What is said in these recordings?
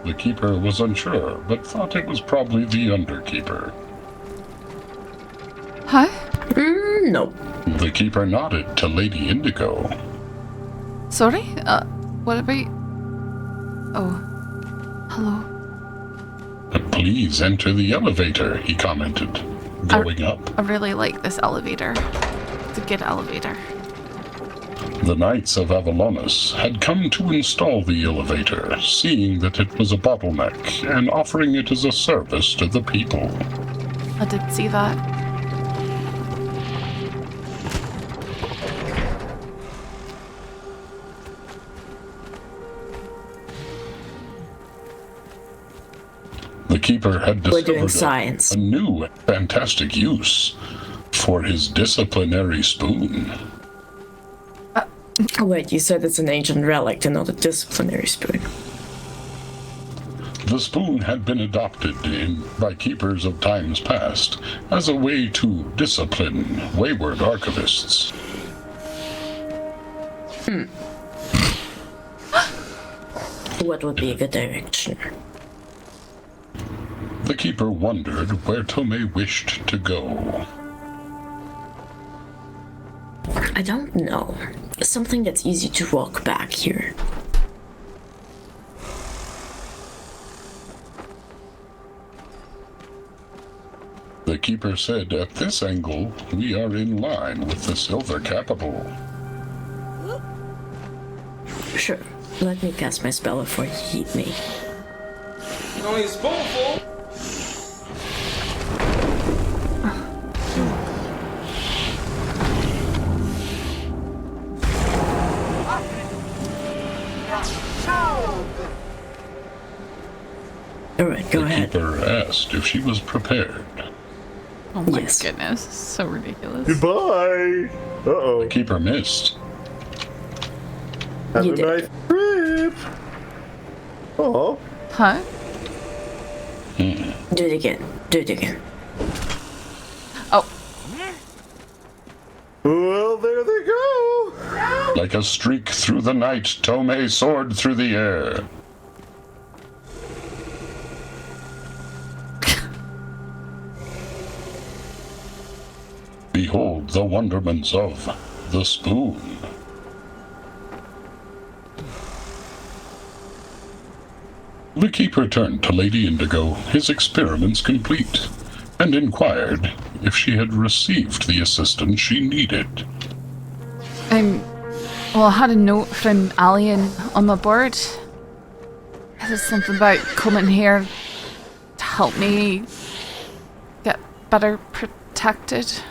The keeper was unsure, but thought it was probably the underkeeper. Huh? No. The keeper nodded to Lady Indigo. Sorry? What about... Oh. Hello. Please enter the elevator, he commented, going up. I really like this elevator. It's a good elevator. The Knights of Avalonis had come to install the elevator, seeing that it was a bottleneck and offering it as a service to the people. I did see that. The keeper had discovered science. a new fantastic use for his disciplinary spoon. Wait, you said it's an ancient relic and not a disciplinary spoon. The spoon had been adopted by keepers of times past as a way to discipline wayward archivists. What would be a good direction? The keeper wondered where Tomei wished to go. I don't know. Something that's easy to walk back here. The keeper said, at this angle, we are in line with the Silver Capital. Sure. Let me cast my spell before you eat me. Only a spoonful. Alright, go ahead. The keeper asked if she was prepared. Oh my Yes. goodness. So ridiculous. Goodbye. Uh-oh. The keeper missed. Have You a did. nice trip. Oh. Huh? Do it again. Do it again. Oh. Well, there they go. Like a streak through the night, Tomei soared through the air. Behold the wonderments of the spoon. The keeper turned to Lady Indigo, his experiments complete, and inquired if she had received the assistance she needed. Well, I had a note from Alien on my board. There's something about coming here to help me get better protected.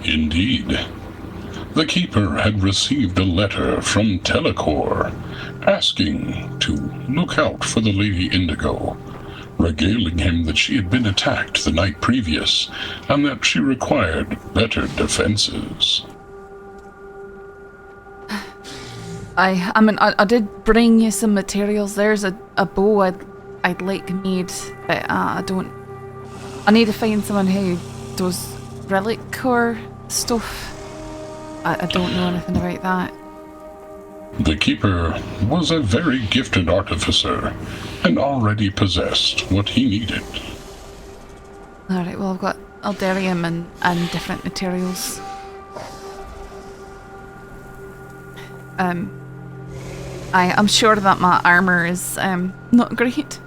Indeed. The keeper had received a letter from Telecor asking to look out for the Lady Indigo, regaling him that she had been attacked the night previous and that she required better defenses. I did bring you some materials. There's a bow I'd like made, but I need to find someone who does relic core stuff. I don't know anything about that. The keeper was a very gifted artificer and already possessed what he needed. Alright, well I've got Alderium and different materials. I'm sure that my armor is not great.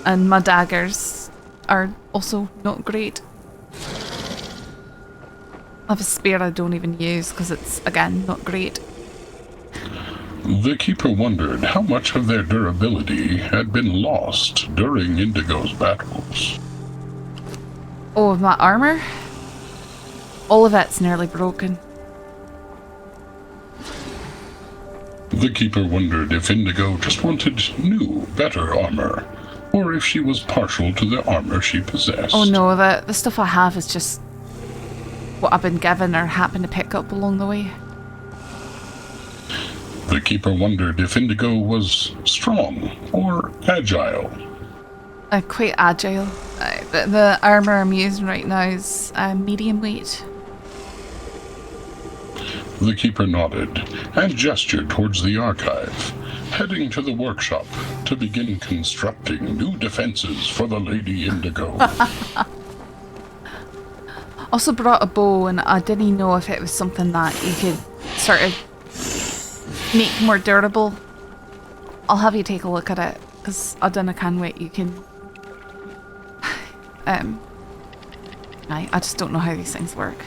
And my daggers are also not great. I have a spear I don't even use because it's, again, not great. The keeper wondered how much of their durability had been lost during Indigo's battles. Oh, my armor? All of it's nearly broken. The keeper wondered if Indigo just wanted new, better armor, or if she was partial to the armor she possessed. Oh no, the stuff I have is just what I've been given or happened to pick up along the way. The keeper wondered if Indigo was strong or agile. Quite agile. The armor I'm using right now is medium weight. The keeper nodded and gestured towards the archive, heading to the workshop to begin constructing new defenses for the Lady Indigo. Also brought a bow, and I didn't know if it was something that you could sort of make more durable. I'll have you take a look at it, because I don't know, can wait. You can. I just don't know how these things work.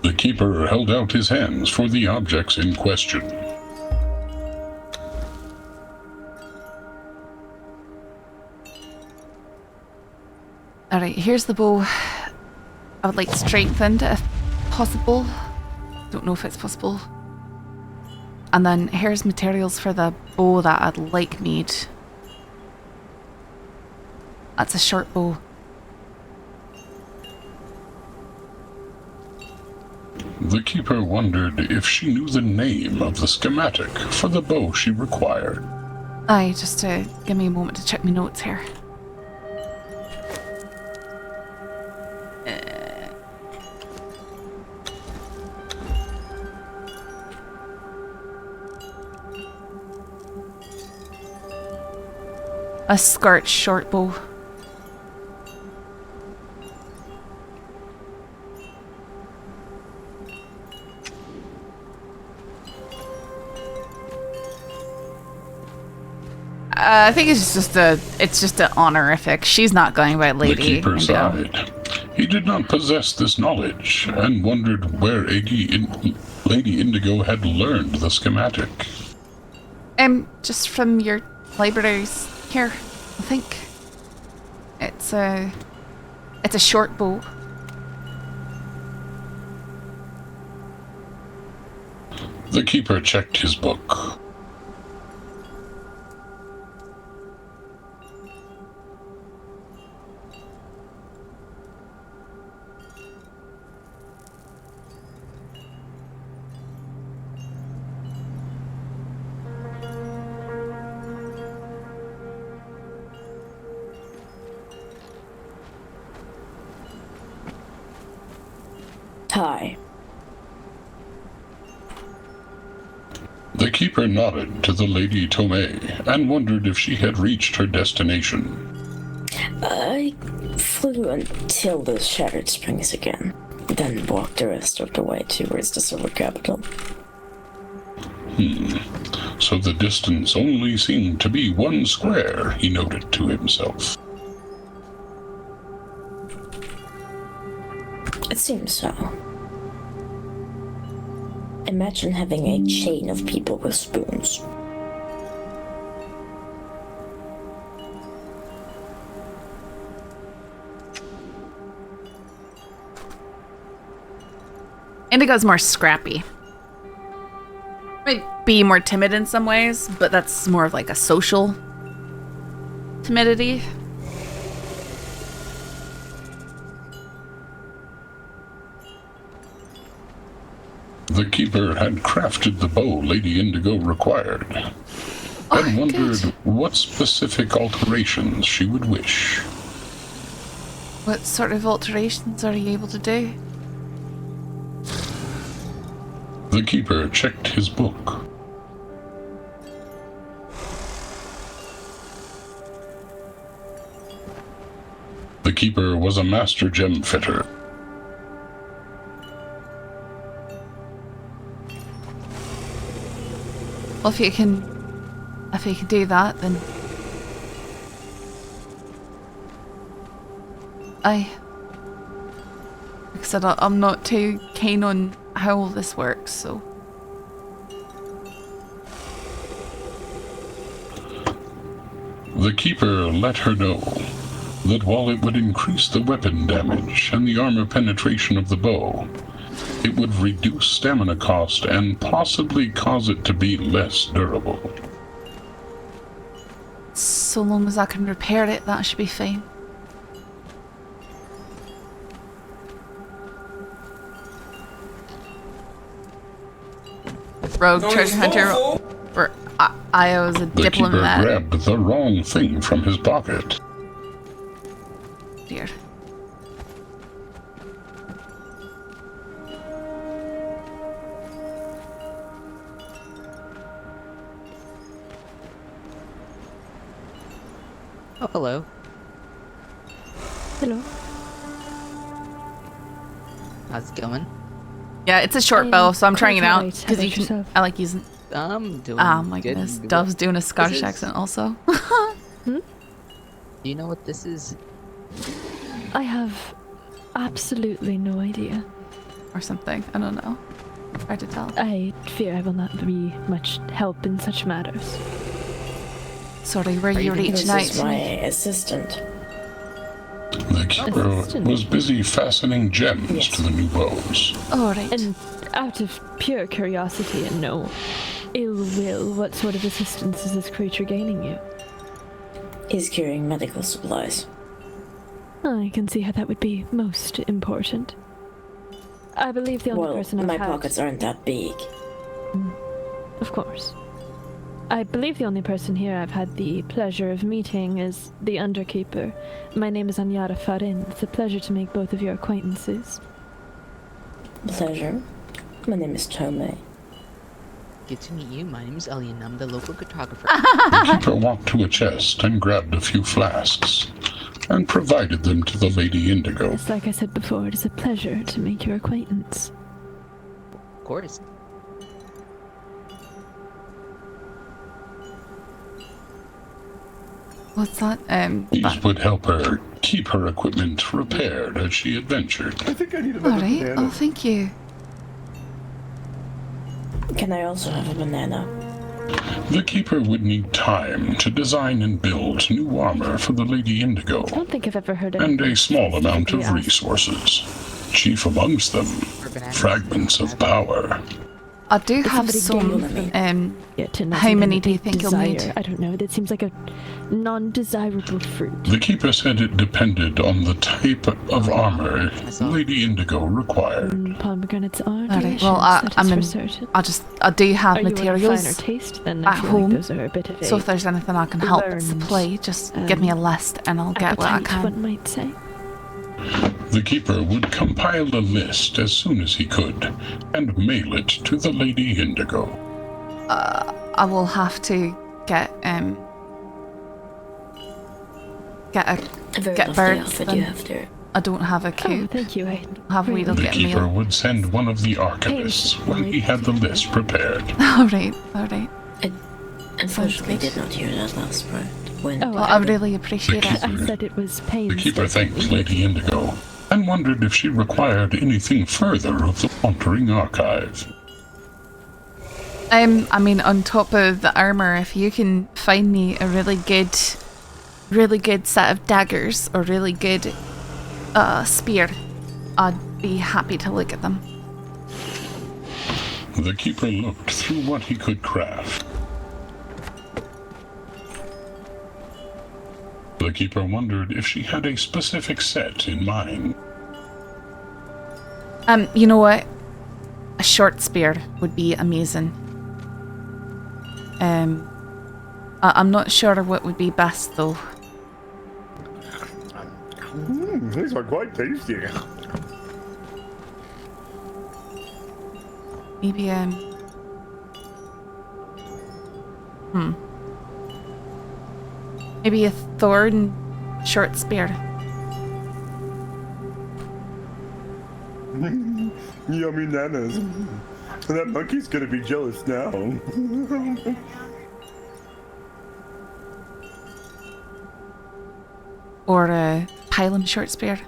The keeper held out his hands for the objects in question. Alright, here's the bow. I would like strengthened if possible. Don't know if it's possible. And then here's materials for the bow that I'd like made. That's a short bow. The keeper wondered if she knew the name of the schematic for the bow she required. Aye, just give me a moment to check my notes here. A skirt short bow. I think it's just an honorific. She's not going by lady. The keeper Indigo. sighed. He did not possess this knowledge and wondered where Lady Indigo had learned the schematic. Just from your libraries here, I think. It's a short bow. The keeper checked his book. Hi. The keeper nodded to the Lady Tomei and wondered if she had reached her destination. I flew until the Shattered Springs again, then walked the rest of the way towards the Silver Capital. So the distance only seemed to be 1 square, he noted to himself. It seems so. Imagine having a chain of people with spoons. Indigo's more scrappy. Might be more timid in some ways, but that's more of like a social timidity. The keeper had crafted the bow Lady Indigo required, and wondered what specific alterations she would wish. What sort of alterations are you able to do? The keeper checked his book. The keeper was a master gem fitter. Well, if you can do that, then like I said, I'm not too keen on how all this works, so. The keeper let her know that while it would increase the weapon damage and the armor penetration of the bow, it would reduce stamina cost and possibly cause it to be less durable. So long as I can repair it, that should be fine. Rogue treasure hunter, or I was a The diplomat. keeper grabbed the wrong thing from his pocket. Dear. Hello. Hello. How's it going? Yeah, it's a short bow, so I'm trying it out alright. How because about you can. yourself? I like using. I'm doing Oh my good. goodness, Dove's doing a Scottish is- accent also. Do you know what this is? I have absolutely no idea. Or something. I don't know. Hard to tell. I fear I will not be much help in such matters. Sorry, were Are you you thinking reaching This out is to my me? assistant. The keeper Assistant. was busy fastening gems Yes. to the new bows. Alright. And out of pure curiosity and no ill will, what sort of assistance is this creature gaining you? He's carrying medical supplies. I can see how that would be most important. I believe the only Well, person I've my had... pockets aren't that big. Of course. I believe the only person here I've had the pleasure of meeting is the Underkeeper. My name is Anyara Farin. It's a pleasure to make both of your acquaintances. Pleasure. My name is Tome. Good to meet you. My name is Elian. I'm the local cartographer. The keeper walked to a chest and grabbed a few flasks and provided them to the Lady Indigo. It's like I said before, it is a pleasure to make your acquaintance. Of course. What's that? These would help her keep her equipment repaired as she adventured. I think I need another Alright. banana. Oh, thank you. Can I also have a banana? The keeper would need time to design and build new armor for the Lady Indigo, I don't think I've ever heard of and a small amount of Yeah. resources. Chief amongst them, fragments of power. I do have somebody some. genuinely- it. And How many do you think you'll desire. need? I don't know. That seems like a non-desirable fruit. The keeper said it depended on the type of armor Lady Indigo required. Pomegranates are Alright, delicious. well, that is I'm for in- certain. I do have Are you in a finer materials. taste? Then at I feel home, like those are a bit of a So if there's anything I can help learned, supply, just give me a list and I'll get what I appetite, one can. might say. The keeper would compile a list as soon as he could and mail it to the Lady Indigo. I will have to get Very get lovely birds. outfit Then. you have there. I don't have a Oh, coop. thank you. I Have we? They'll The get keeper meal. would send one of the archivists when he had the list prepared. Alright, alright. Unfortunately, I good. did not hear that last part. When Oh, Well, I really appreciate it. I said it was The painstaking. keeper thanked Lady Indigo and wondered if she required anything further of the Wandering Archive. I mean, on top of the armor, if you can find me a really good set of daggers or really good spear, I'd be happy to look at them. The keeper looked through what he could craft. The keeper wondered if she had a specific set in mind. You know what? A short spear would be amazing. I'm not sure what would be best though. These are quite tasty. Maybe maybe a thorn short spear. Yummy nanas. That monkey's gonna be jealous now. Or a pylon short spear.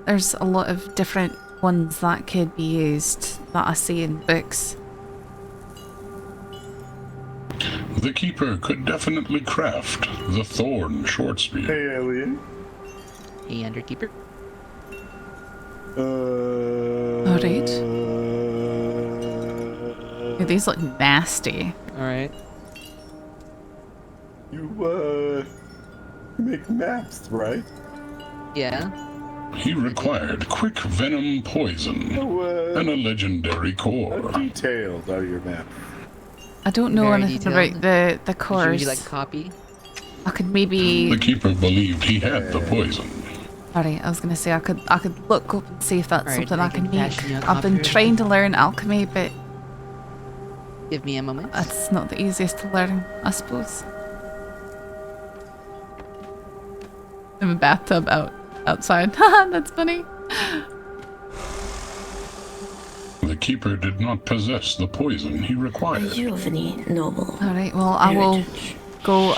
There's a lot of different ones that could be used that I see in books. The keeper could definitely craft the thorn short spear. Hey, alien. Hey, Underkeeper. Alright. Ooh, these look nasty. Alright. You make maps, right? Yeah. He required quick venom poison Oh, and a legendary how core. detailed are your maps? I don't know Very anything detailed. about the Would cores. you like a copy? I could maybe. The keeper believed he had the poison. Alright, I was gonna say I could look up and see if that's Alright, something I I can can make. fashion you a I've been copy. trying to learn alchemy, but Give me a moment. it's not the easiest to learn, I suppose. in a bathtub outside. Haha, that's funny. The keeper did not possess the poison he Are required. you of any noble Alright, well, I will heritage? go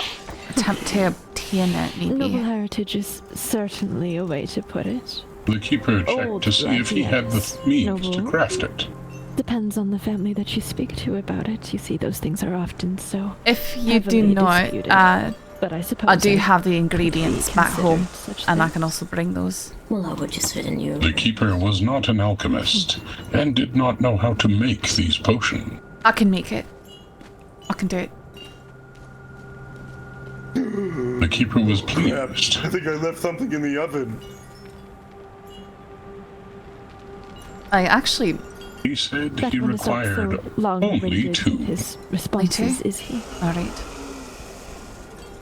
attempt to obtain it, Noble maybe. heritage is certainly a way to put it. The keeper checked Old to see if he had the yes, means to noble. craft it. Depends on the family that you speak to about it. You see, those things are often so. If you do heavily not, disputed. But I suppose I do have the ingredients back home, considered such and I things. can also bring those. Well, how would you sit in you? The keeper was not an alchemist and did not know how to make these potions. I can make it. I can do it. The keeper was Crap, pleased. I think I left something in the oven. I actually... He said That he one is not required so long-winded only in 2. his responses, is he? Alright.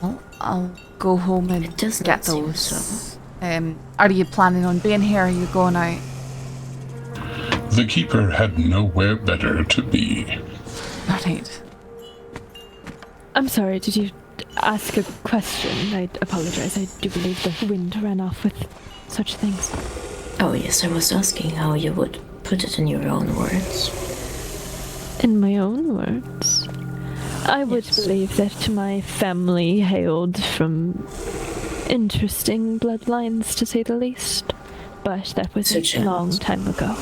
Well, I'll go home and It does get not seem those. so. Are you planning on being here? Or are you going out? The keeper had nowhere better to be. Alright. I'm sorry, did you ask a question? I apologize. I do believe the wind ran off with such things. Oh, yes, I was asking how you would put it in your own words. In my own words, I would Yes. believe that my family hailed from interesting bloodlines, to say the least. But that was Such a long as? time ago.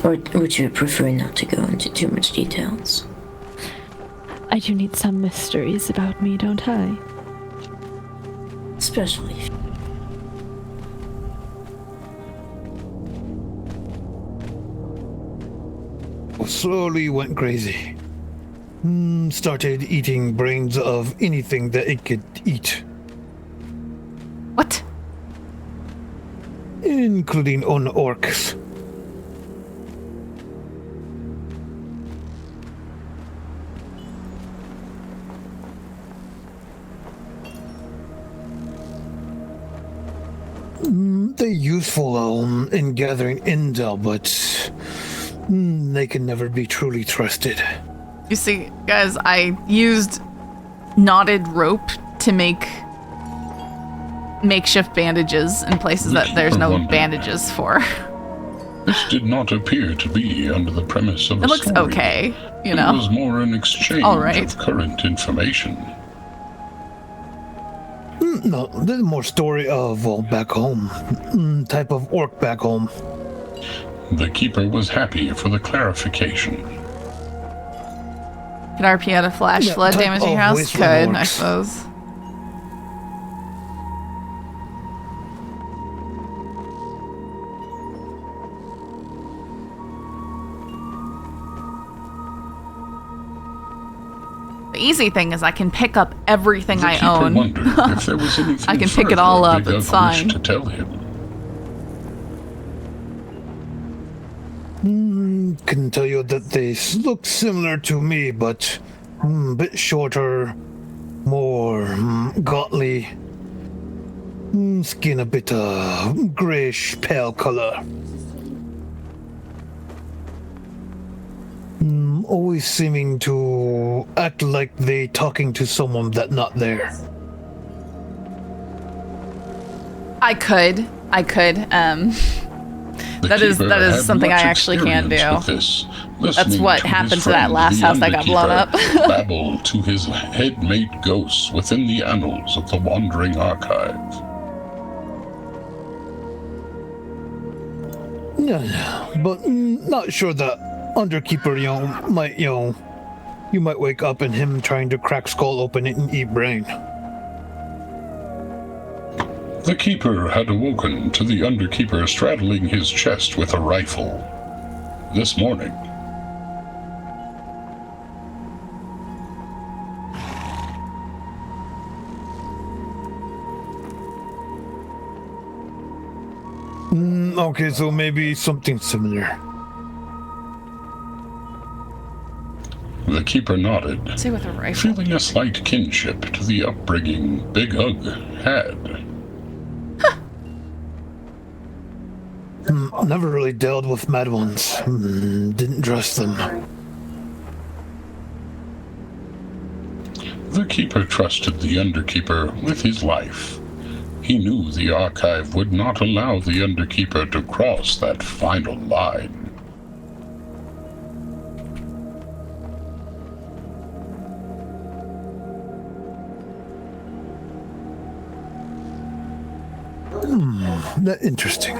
Or would you prefer not to go into too much details? I do need some mysteries about me, don't I? Especially if Slowly went crazy. Started eating brains of anything that it could eat, What? including on orcs. They're useful in gathering intel, but they can never be truly trusted. You see, guys, I used knotted rope to make makeshift bandages in places that there's no bandages for. This did not appear to be under the premise of It a looks story. okay, you It know. was more an exchange All right. of current information. No, there's more story of, well, back home. Type of orc back home. The keeper was happy for the clarification. Can RP add a flash Yeah, flood type damage in your of house? wasteland Could, I orcs. suppose. The easy thing is I can pick up everything The I keeper own. wondered if there was anything I can pick it further all up, Big it's Ug wished fine. to tell him. Can tell you that they look similar to me, but a bit shorter, more gauntly, skin a bit grayish pale color. Always seeming to act like they talking to someone that not there. I could. The That is- keeper that is had something much I actually can experience do. with this, That's listening what to happened his to that friend, last the house that got blown Underkeeper, up. babble to his head-made ghosts within the annals of the Wandering Archive. Yeah, but not sure that Underkeeper, you might wake up and him trying to crack skull open it and eat brain. The keeper had awoken to the Underkeeper straddling his chest with a rifle. This morning, Okay, so maybe something similar. the keeper nodded, See with a rifle. feeling a slight kinship to the upbringing Big Ug had. Never really dealt with mad ones. Didn't trust them. The Keeper trusted the Underkeeper with his life. He knew the Archive would not allow the Underkeeper to cross that final line. That's interesting.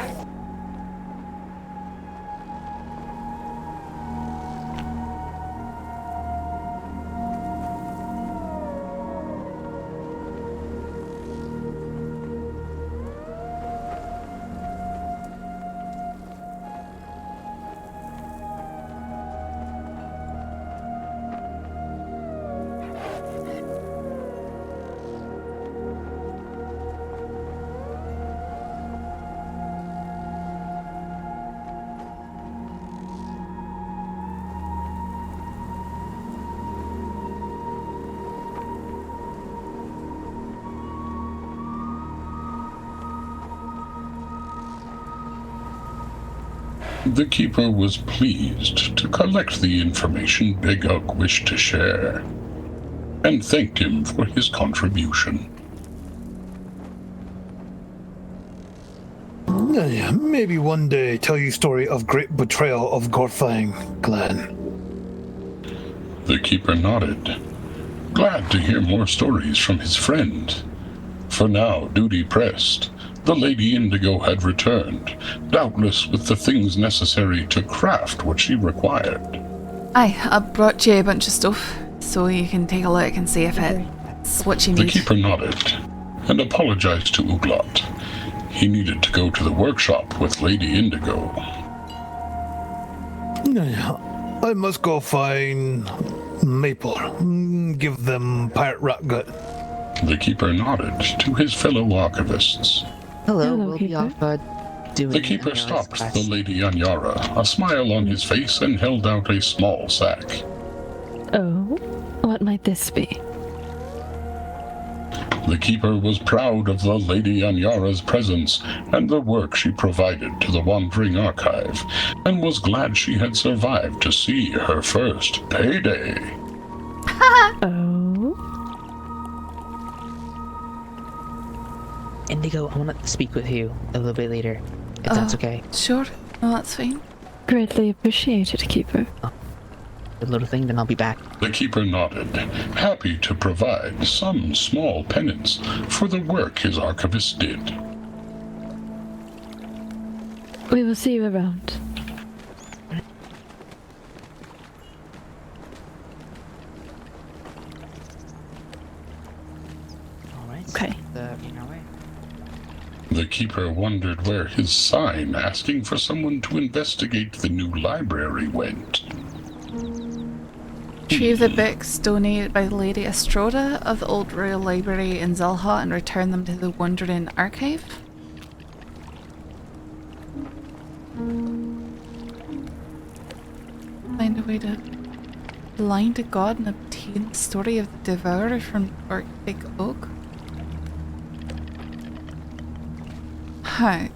The Keeper was pleased to collect the information Big Ugg wished to share, and thanked him for his contribution. Maybe one day tell you story of great betrayal of Gorfang clan. The Keeper nodded, glad to hear more stories from his friend. For now, duty pressed. The Lady Indigo had returned, doubtless with the things necessary to craft what she required. Aye, I brought you a bunch of stuff, so you can take a look and see if it's what you The need. Keeper nodded, and apologized to Uglot. He needed to go to the workshop with Lady Indigo. I must go find Maple. Give them pirate rat gut. The Keeper nodded to his fellow archivists. Hello, Hello, we'll be Keeper. off doing The Keeper Anyara's stopped class. the Lady Anyara, a smile on his face, and held out a small sack. Oh, what might this be? The Keeper was proud of the Lady Anyara's presence and the work she provided to the Wandering Archive, and was glad she had survived to see her first payday. Oh, Indigo, I want to speak with you a little bit later, if that's okay. Sure, no, that's fine. greatly appreciated, Keeper. A little thing, then I'll be back. The Keeper nodded, happy to provide some small penance for the work his archivist did. We will see you around. Alright. Okay. In our way. The Keeper wondered where his sign asking for someone to investigate the new library went. Retrieve the books donated by Lady Astroda of the Old Royal Library in Zilha and return them to the Wandering Archive. Find a way to blind a god and obtain the story of the Devourer from Orc Big Oak. How?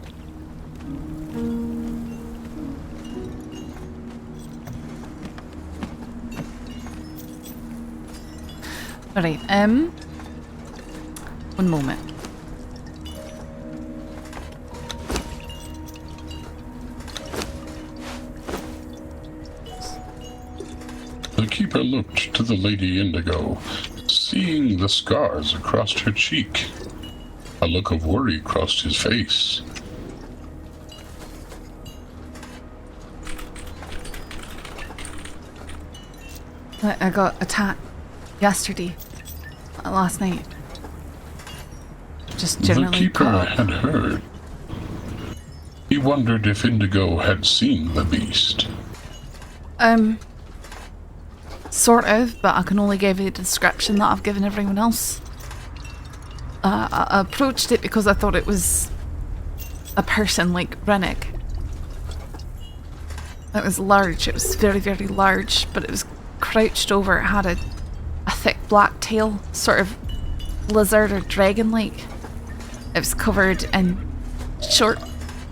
Alright, one moment. The Keeper looked to the Lady Indigo, seeing the scars across her cheek. A look of worry crossed his face. I got attacked yesterday, last night. Just The generally Keeper caught. had heard. He wondered if Indigo had seen the beast. Sort of, but I can only give you the description that I've given everyone else. I approached it because I thought it was a person like Rennick. It was large, it was very, very large, but it was crouched over. It had a thick black tail, sort of lizard or dragon-like. It was covered in short,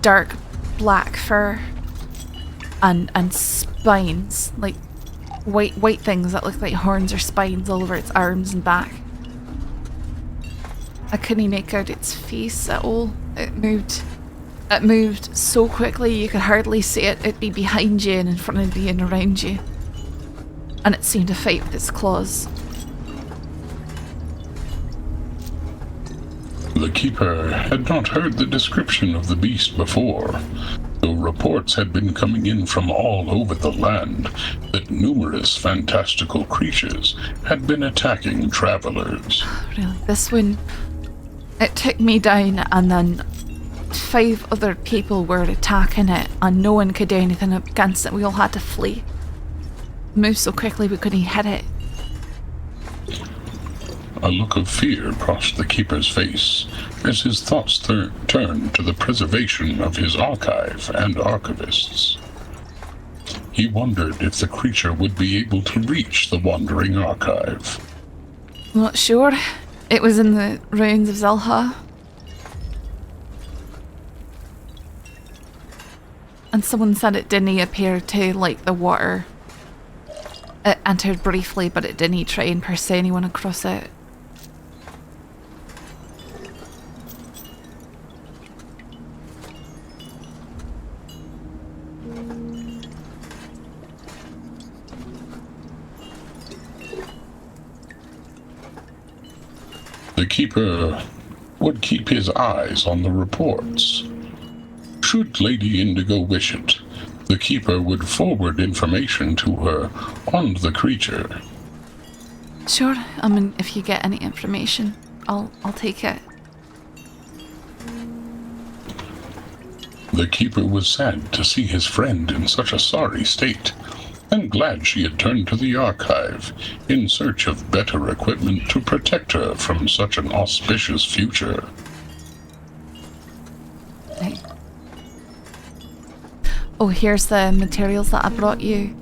dark black fur and spines, like white things that looked like horns or spines all over its arms and back. I couldn't make out its face at all. It moved so quickly you could hardly see it. It'd be behind you and in front of you and around you. And it seemed to fight with its claws. The keeper had not heard the description of the beast before, though reports had been coming in from all over the land that numerous fantastical creatures had been attacking travelers. Really, this one, it took me down and then 5 other people were attacking it and no one could do anything against it. We all had to flee. Moved so quickly we couldn't hit it. A look of fear crossed the keeper's face as his thoughts turned to the preservation of his archive and archivists. He wondered if the creature would be able to reach the wandering archive. I'm not sure. It was in the ruins of Zelha. And someone said it didn't appear to like the water. It entered briefly, but it didn't try and pursue anyone across it. The keeper would keep his eyes on the reports. Should Lady Indigo wish it, the keeper would forward information to her on the creature. Sure, I mean, if you get any information, I'll take it. The keeper was sad to see his friend in such a sorry state, and glad she had turned to the archive in search of better equipment to protect her from such an auspicious future. Right. Oh, here's the materials that I brought you.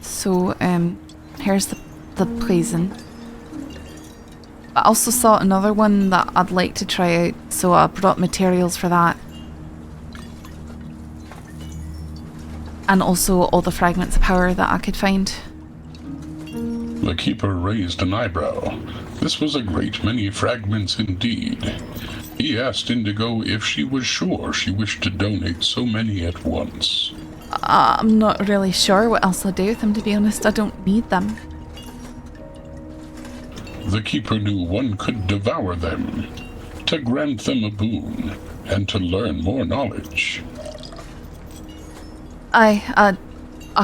So, here's the poison. I also saw another one that I'd like to try out, so I brought materials for that. And also all the fragments of power that I could find. The keeper raised an eyebrow. This was a great many fragments indeed. He asked Indigo if she was sure she wished to donate so many at once. I'm not really sure what else I'll do with them, to be honest. I don't need them. The keeper knew one could devour them, to grant them a boon, and to learn more knowledge. I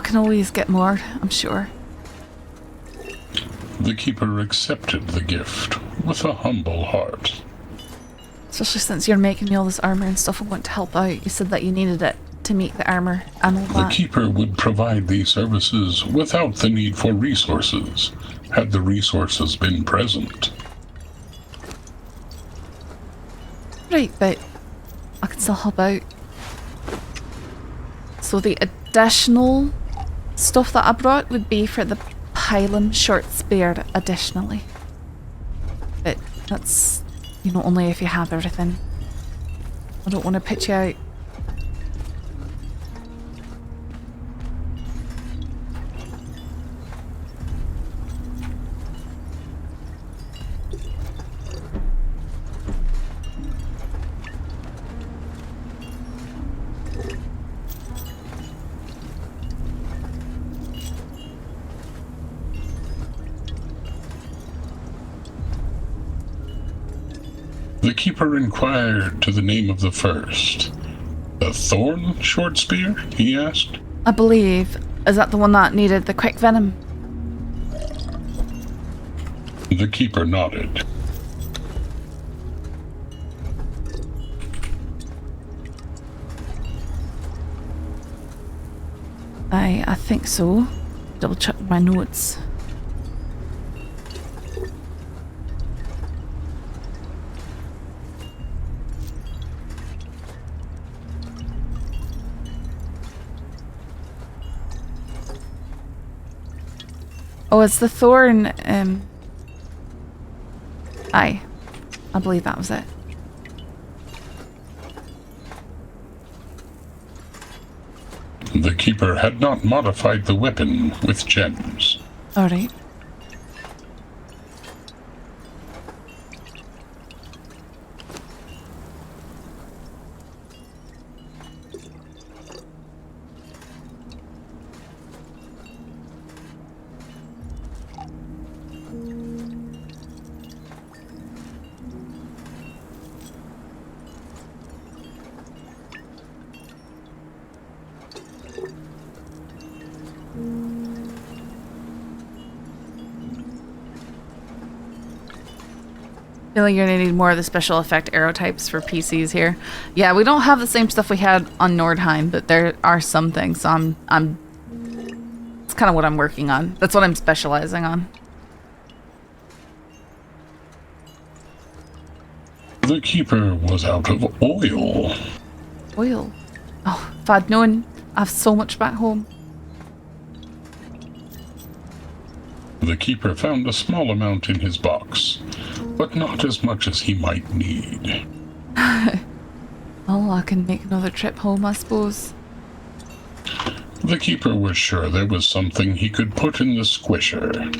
can always get more, I'm sure. The keeper accepted the gift with a humble heart. Especially since you're making me all this armor and stuff, I want to help out. You said that you needed it to make the armor and all The that. keeper would provide these services without the need for resources, had the resources been present. Right, but I can still help out. So the additional stuff that I brought would be for the pylon short spear additionally. But that's, only if you have everything. I don't want to pitch you out. The keeper inquired to the name of the first. The thorn short spear? He asked. I believe. Is that the one that needed the quick venom? The keeper nodded. I think so. Double check my notes. Oh, it's the thorn, I believe that was it. keeper had not modified the weapon with gems. Alright. I feel like you're gonna need more of the special effect arrow types for PCs here. Yeah, we don't have the same stuff we had on Nordheim, but there are some things. So it's kind of what I'm working on. That's what I'm specializing on. The keeper was out of oil. Oil. Oh, if I'd known, I have so much back home. The keeper found a small amount in his box, but not as much as he might need. Well, I can make another trip home, I suppose. The keeper was sure there was something he could put in the squisher.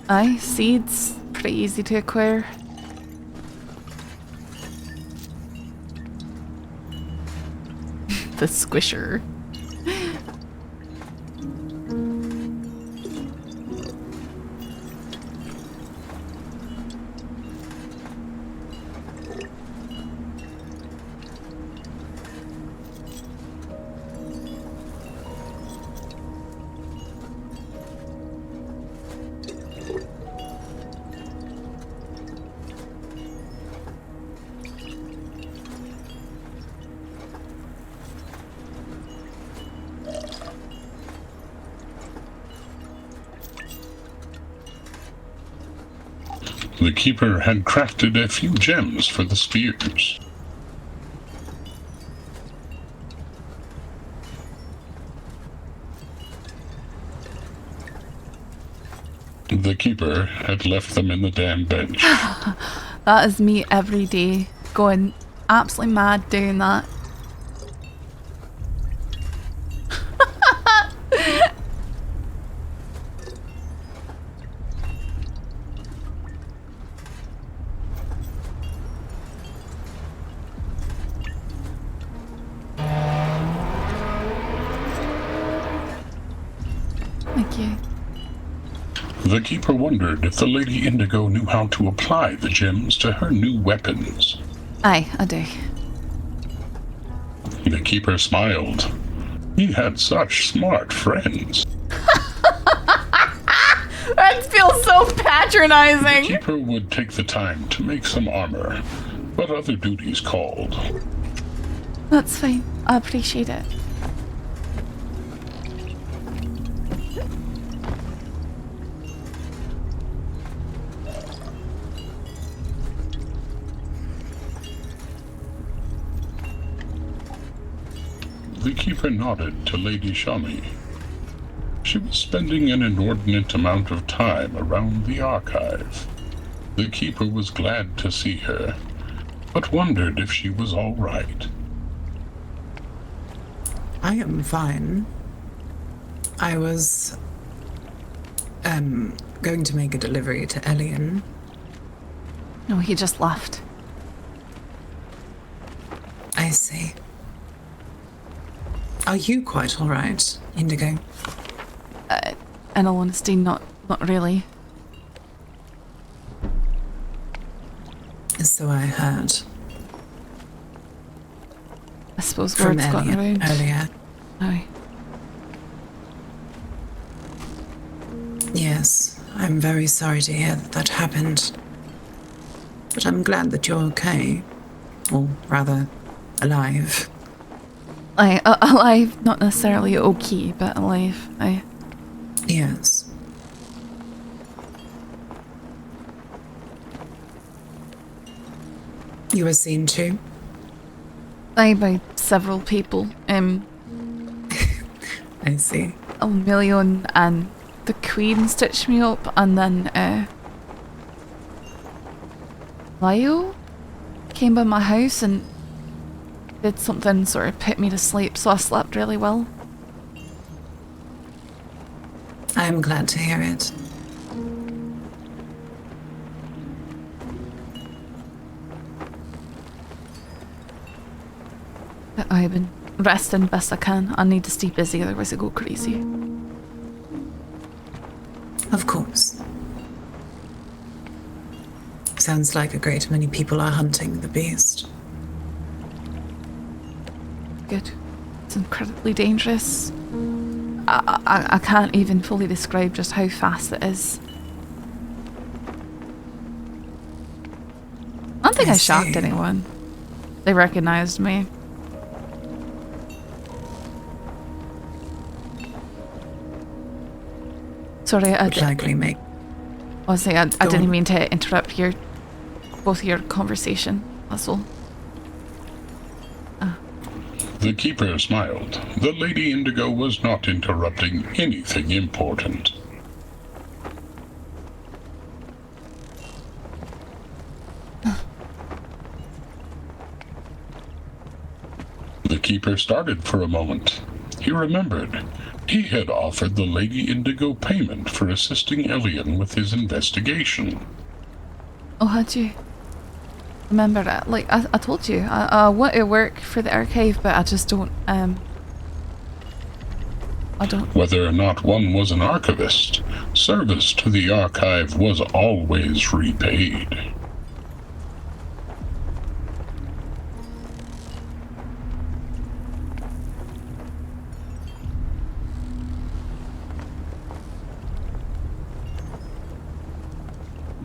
Aye, seeds. Pretty easy to acquire. The squisher. The keeper had crafted a few gems for the spears. The keeper had left them in the damn bench. That is me every day, going absolutely mad doing that. Thank you. The keeper wondered if the Lady Indigo knew how to apply the gems to her new weapons. Aye, I do. The keeper smiled. He had such smart friends. That feels so The patronizing. keeper would take the time to make some armor, but other duties called. That's fine. I appreciate it. The keeper nodded to Lady Shami. She was spending an inordinate amount of time around the archive. The keeper was glad to see her, but wondered if she was all right. I am fine. I was going to make a delivery to Elian. No, he just left. I see. Are you quite all right, Indigo? In all honesty, not really. So I heard I suppose from words got Elian around. earlier. Aye. Yes, I'm very sorry to hear that happened. But I'm glad that you're okay. Or rather, alive. Aye, alive, not necessarily okay, but alive. Aye. Yes. You were seen too? Aye, by several people. I see. Million and the Queen stitched me up, and then Lyle came by my house and did something sort of put me to sleep, so I slept really well. I am glad to hear it. But I've been resting best I can. I need to stay busy, otherwise I go crazy. Of course. Sounds like a great many people are hunting the beast. Good. It's incredibly dangerous. I can't even fully describe just how fast it is. I don't think I shocked anyone. They recognized me. Sorry, I didn't mean to interrupt both your conversation. That's all. The keeper smiled. The Lady Indigo was not interrupting anything important. The keeper started for a moment. He remembered. He had offered the Lady Indigo payment for assisting Elian with his investigation. Oh, had you? Remember that? Like, I told you, I want to work for the archive, but I just don't, I don't... Whether or not one was an archivist, service to the archive was always repaid.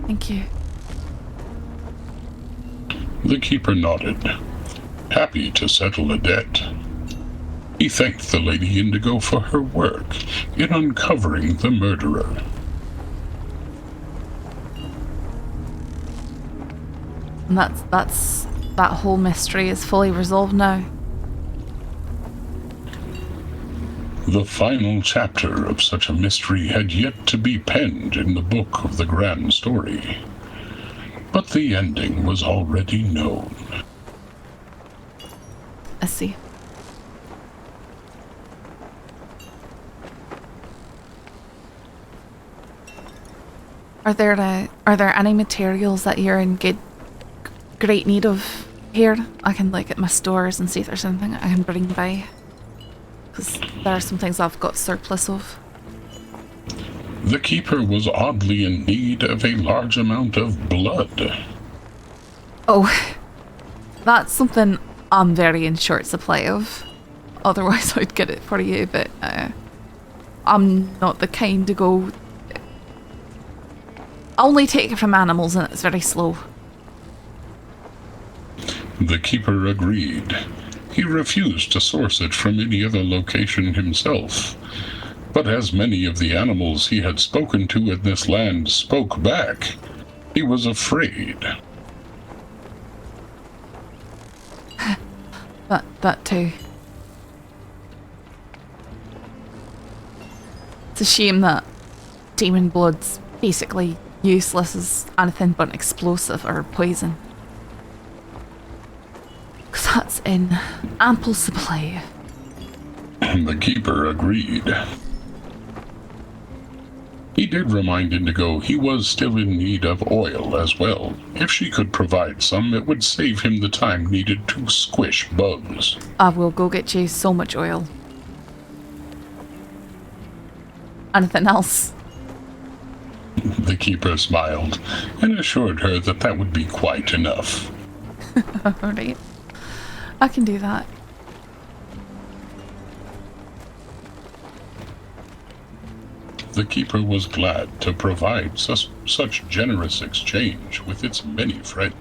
Thank you. The keeper nodded, happy to settle a debt. He thanked the Lady Indigo for her work in uncovering the murderer. And that whole mystery is fully resolved now. The final chapter of such a mystery had yet to be penned in the book of the grand story. But the ending was already known. I see. Are there any materials that you're in great need of here? I can look at my stores and see if there's anything I can bring by. Because there are some things I've got surplus of. The keeper was oddly in need of a large amount of blood. Oh, that's something I'm very in short supply of. Otherwise I'd get it for you, but I'm not the kind to go... I only take it from animals and it's very slow. The keeper agreed. He refused to source it from any other location himself. But as many of the animals he had spoken to in this land spoke back, he was afraid. That too. It's a shame that demon blood's basically useless as anything but explosive or poison. Because that's in ample supply. The keeper agreed. He did remind Indigo he was still in need of oil as well. If she could provide some, it would save him the time needed to squish bugs. I will go get you so much oil. Anything else? The keeper smiled and assured her that that would be quite enough. Alright. I can do that. The keeper was glad to provide such generous exchange with its many friends.